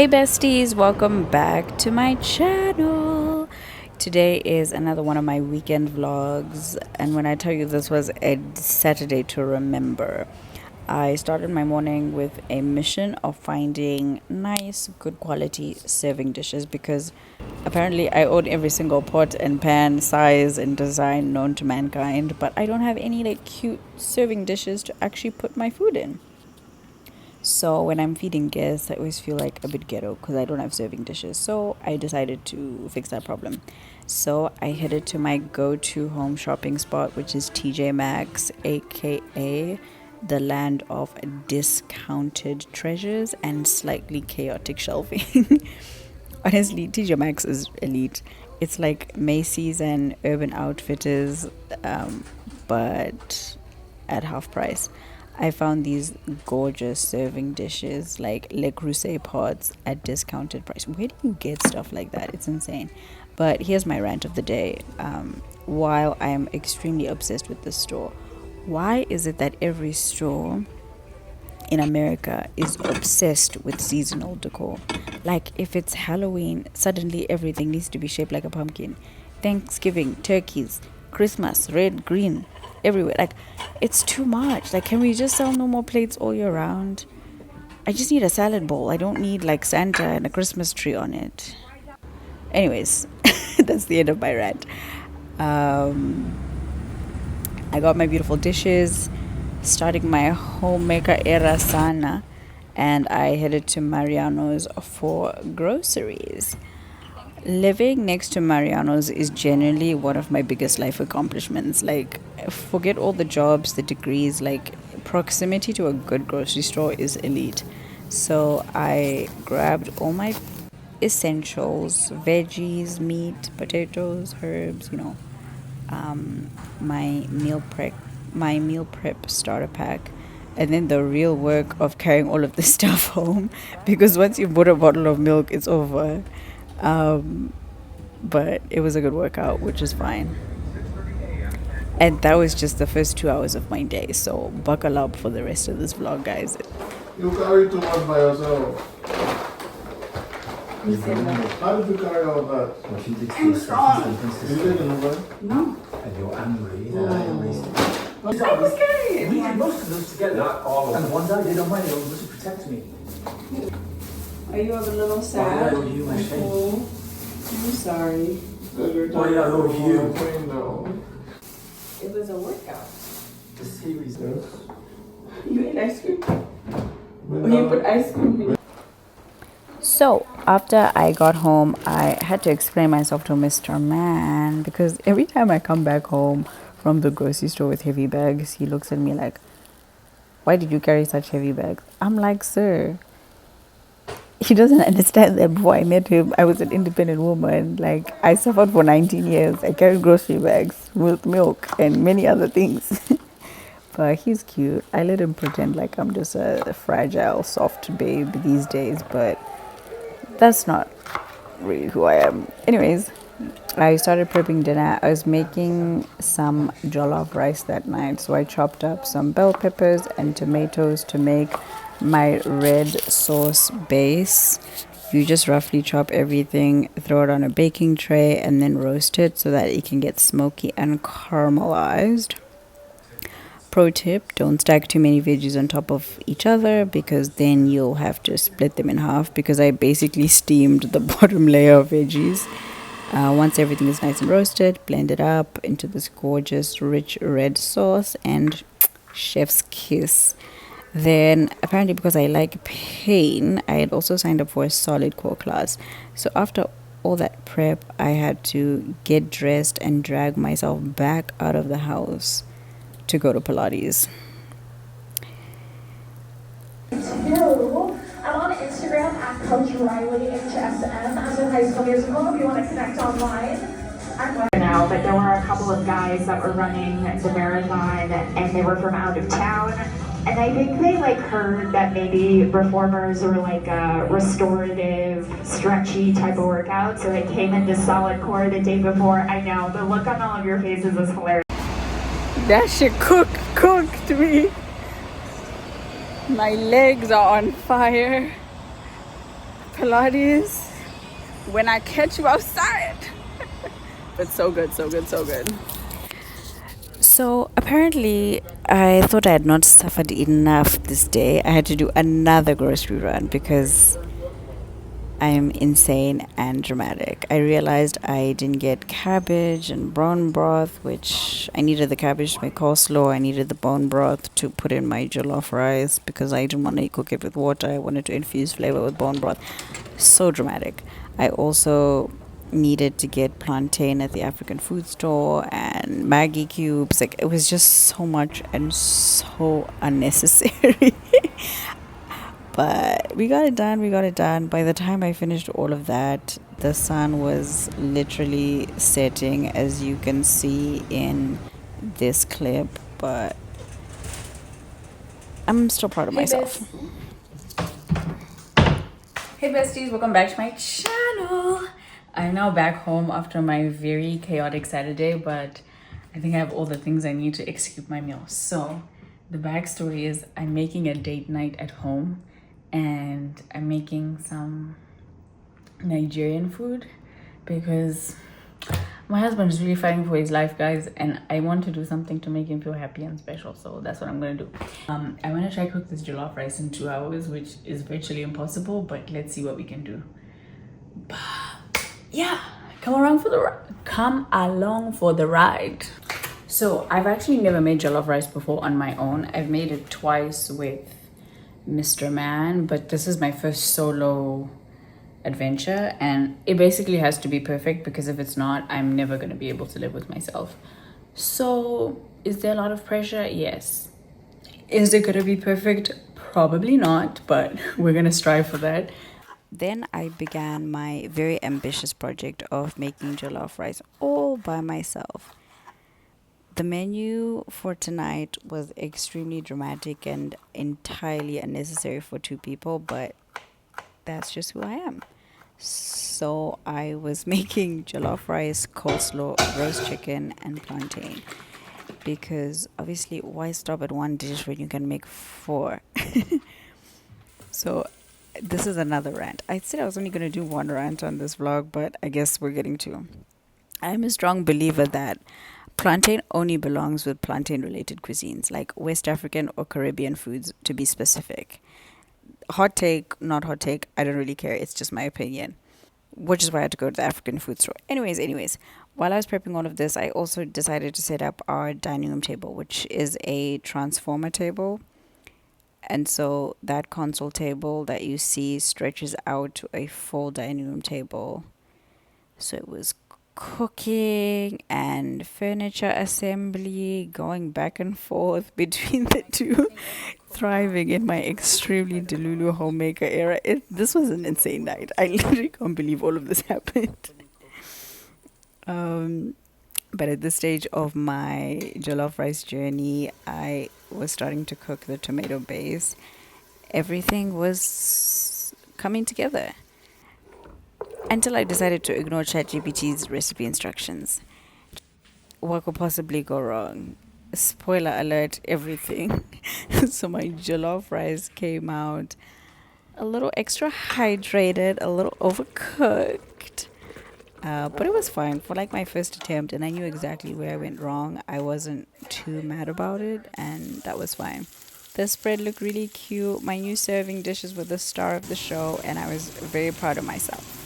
Hey besties, welcome back to my channel. Today is another one of my weekend vlogs, and when I tell you this was a Saturday to remember, I started my morning with a mission of finding nice, good quality serving dishes because apparently I own every single pot and pan size and design known to mankind, but I don't have any like cute serving dishes to actually put my food in. So when I'm feeding guests, I always feel like a bit ghetto because I don't have serving dishes. So I decided to fix that problem. So I headed to my go-to home shopping spot, which is TJ Maxx, aka the land of discounted treasures and slightly chaotic shelving. Honestly, TJ Maxx is elite. It's like Macy's and Urban Outfitters, but at half price. I found these gorgeous serving dishes like Le Creuset pots at discounted price. Where do you get stuff like that? It's insane. But here's my rant of the day. While I am extremely obsessed with this store, why is it that every store in America is obsessed with seasonal decor? Like if it's Halloween, suddenly everything needs to be shaped like a pumpkin. Thanksgiving, turkeys, Christmas, red, green, everywhere. Like it's too much. Like, can we just sell no more plates all year round? I just need a salad bowl. I don't need like Santa and a Christmas tree on it. Anyways, that's the end of my rant. I got my beautiful dishes, starting my homemaker era sana, and I headed to Mariano's for groceries. Living next to Mariano's is genuinely one of my biggest life accomplishments. Like, forget all the jobs, the degrees, like, proximity to a good grocery store is elite. So I grabbed all my essentials, veggies, meat, potatoes, herbs, my meal prep starter pack, and then the real work of carrying all of this stuff home because once you bought a bottle of milk, it's over. But it was a good workout, which is fine. And that was just the first 2 hours of my day, so buckle up for the rest of this vlog, guys. You carry too much by yourself. How did you carry all that? I'm strong. You didn't know. No. And you're angry. I was carrying We it. did most of those together. Not all of them. And one day I did on my own was to protect me. Are you a little sad? I owe you my shame. Oh, I'm sorry. Why did I owe you? It was a workout. The series. Yes. You ate ice cream? Or you put ice cream in? So after I got home, I had to explain myself to Mr. Man because every time I come back home from the grocery store with heavy bags, he looks at me like, why did you carry such heavy bags? I'm like, sir, he doesn't understand that before I met him, I was an independent woman. Like, I suffered for 19 years. I carried grocery bags with milk and many other things. But he's cute. I let him pretend like I'm just a fragile, soft babe these days, but that's not really who I am. Anyways, I started prepping dinner. I was making some jollof rice that night, so I chopped up some bell peppers and tomatoes to make my red sauce base. You just roughly chop everything, throw it on a baking tray, and then roast it so that it can get smoky and caramelized. Pro tip, don't stack too many veggies on top of each other because then you'll have to split them in half because I basically steamed the bottom layer of veggies. Once everything is nice and roasted, blend it up into this gorgeous rich red sauce and chef's kiss. Then apparently because I like pain, I had also signed up for a SolidCore class. So after all that prep, I had to get dressed and drag myself back out of the house to go to Pilates. Hello, I'm on Instagram at Coach Riley HSM. I'm in High School Musical. If you want to connect online, I'm now. But there were a couple of guys that were running the marathon, and they were from out of town. And I think they heard that maybe reformers were a restorative, stretchy type of workout. So they came into SolidCore the day before. I know the look on all of your faces is hilarious. That shit cooked me. My legs are on fire. Pilates when I catch you outside. But so good, so good, so good. So apparently, I thought I had not suffered enough this day. I had to do another grocery run because I am insane and dramatic. I realized I didn't get cabbage and bone broth, which I needed the cabbage to make coleslaw. I needed the bone broth to put in my jollof rice because I didn't want to cook it with water. I wanted to infuse flavor with bone broth. So dramatic. I also needed to get plantain at the African food store and Maggie cubes. Like, it was just so much and so unnecessary. But we got it done. By the time I finished all of that, the sun was literally setting, as you can see in this clip. But I'm still proud of myself. Hey besties, welcome back to my channel. I'm now back home after my very chaotic Saturday, but I think I have all the things I need to execute my meal. So the backstory is I'm making a date night at home, and I'm making some Nigerian food because my husband is really fighting for his life, guys, and I want to do something to make him feel happy and special. So that's what I'm gonna do. I want to try cook this jollof rice in 2 hours, which is virtually impossible, but let's see what we can do. Yeah, come along for the ride. So I've actually never made jollof rice before on my own. I've made it twice with Mr. Man, but this is my first solo adventure, and it basically has to be perfect because if it's not, I'm never going to be able to live with myself. So is there a lot of pressure? Yes. Is it going to be perfect? Probably not, but we're going to strive for that. Then I began my very ambitious project of making jollof rice all by myself. The menu for tonight was extremely dramatic and entirely unnecessary for 2 people, but that's just who I am. So I was making jollof rice, coleslaw, roast chicken, and plantain. Because obviously, why stop at 1 dish when you can make 4? So this is another rant. I said I was only going to do 1 rant on this vlog, but I guess we're getting 2. I'm a strong believer that plantain only belongs with plantain-related cuisines, like West African or Caribbean foods, to be specific. Hot take, not hot take, I don't really care. It's just my opinion, which is why I had to go to the African food store. Anyways, while I was prepping all of this, I also decided to set up our dining room table, which is a transformer table. And so that console table that you see stretches out to a full dining room table. So it was cooking and furniture assembly going back and forth between the two, thriving in my extremely delulu homemaker era. This was an insane night. I literally can't believe all of this happened. But at this stage of my jollof rice journey, I was starting to cook the tomato base. Everything was coming together until I decided to ignore ChatGPT's recipe instructions. What could possibly go wrong? Spoiler alert, everything. So my jollof rice came out a little extra hydrated, a little overcooked. But it was fine for like my first attempt, and I knew exactly where I went wrong. I wasn't too mad about it, and that was fine. The spread looked really cute. My new serving dishes were the star of the show, and I was very proud of myself.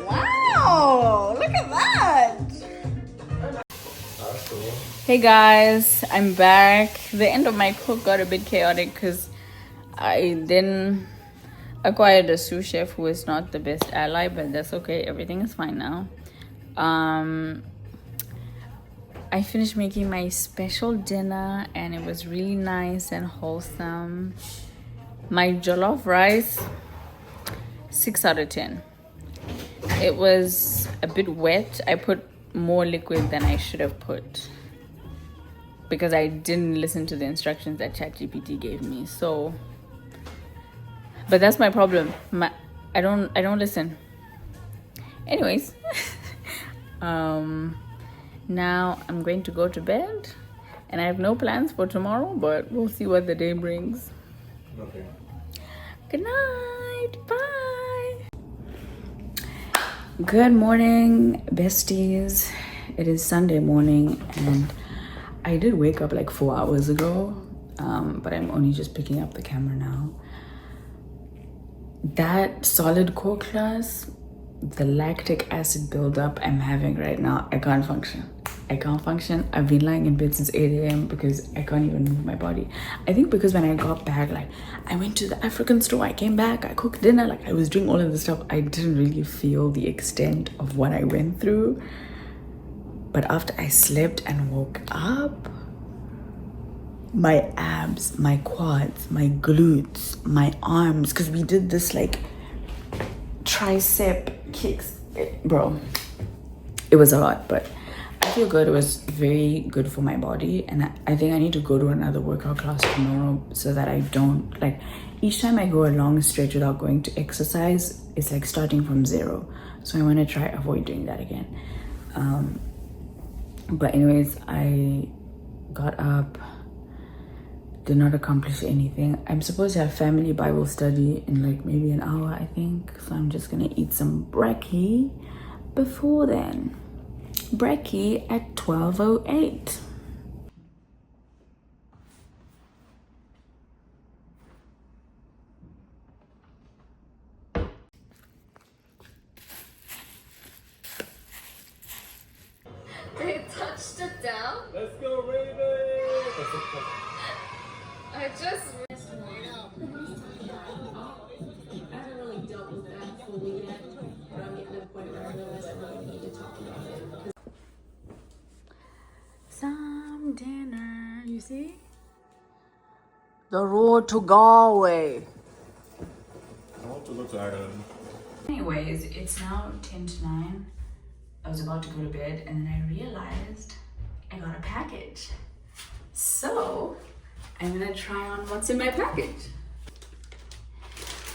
Wow, look at that. Hey guys, I'm back. The end of my cook got a bit chaotic because I then acquired a sous chef who is not the best ally, but that's okay. Everything is fine now. I finished making my special dinner and it was really nice and wholesome. My jollof rice, 6 out of 10. It was a bit wet. I put more liquid than I should have put because I didn't listen to the instructions that ChatGPT gave me. So, but that's my problem. I don't listen. Anyways, Now I'm going to go to bed, and I have no plans for tomorrow, but we'll see what the day brings. Okay. Good night. Bye. Good morning, besties. It is Sunday morning, and I did wake up like 4 hours ago, but I'm only just picking up the camera now. That SolidCore class, the lactic acid buildup I'm having right now, I can't function. I've been lying in bed since 8 a.m. because I can't even move my body. I think because when I got back, like, I went to the African store, I came back, I cooked dinner, like, I was doing all of this stuff. I didn't really feel the extent of what I went through. But after I slept and woke up, my abs, my quads, my glutes, my arms, because we did this like tricep kicks, bro, it was a lot, but I feel good. It was very good for my body, and I think I need to go to another workout class tomorrow so that I don't, like, each time I go a long stretch without going to exercise, it's like starting from zero. So I want to try avoid doing that again. But anyways, I got up, did not accomplish anything. I'm supposed to have family Bible study in like maybe an hour, I think. So I'm just gonna eat some brekkie before then. Brekkie at 12:08. They touched it down. Let's go, Raven! I just Some dinner, you see? The road to Galway. I want to go to Ireland. Anyways, it's now 10 to 9. I was about to go to bed, and then I realized I got a package. So I'm gonna try on what's in my package.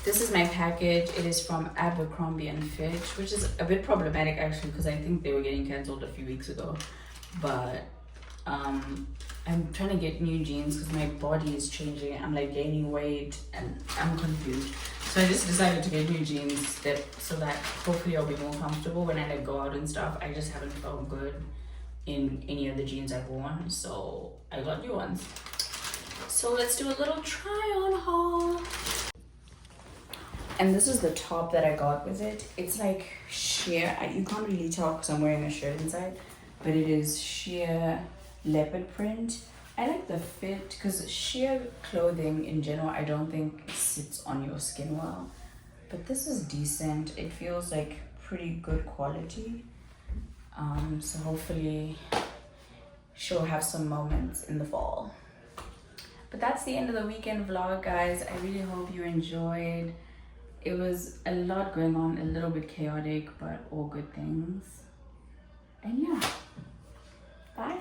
This is my package. It is from Abercrombie and Fitch, which is a bit problematic actually because I think they were getting cancelled a few weeks ago. But I'm trying to get new jeans because my body is changing. I'm like gaining weight and I'm confused. So I just decided to get new jeans so that hopefully I'll be more comfortable when I like go out and stuff. I just haven't felt good in any of the jeans I've worn, so I got new ones. So let's do a little try on haul. And this is the top that I got with it. It's like sheer, you can't really tell because I'm wearing a shirt inside, but it is sheer leopard print. I like the fit because sheer clothing in general I don't think sits on your skin well, but this is decent. It feels like pretty good quality. So hopefully she'll have some moments in the fall. But that's the end of the weekend vlog, guys. I really hope you enjoyed. It was a lot going on, a little bit chaotic, but all good things. And yeah, bye.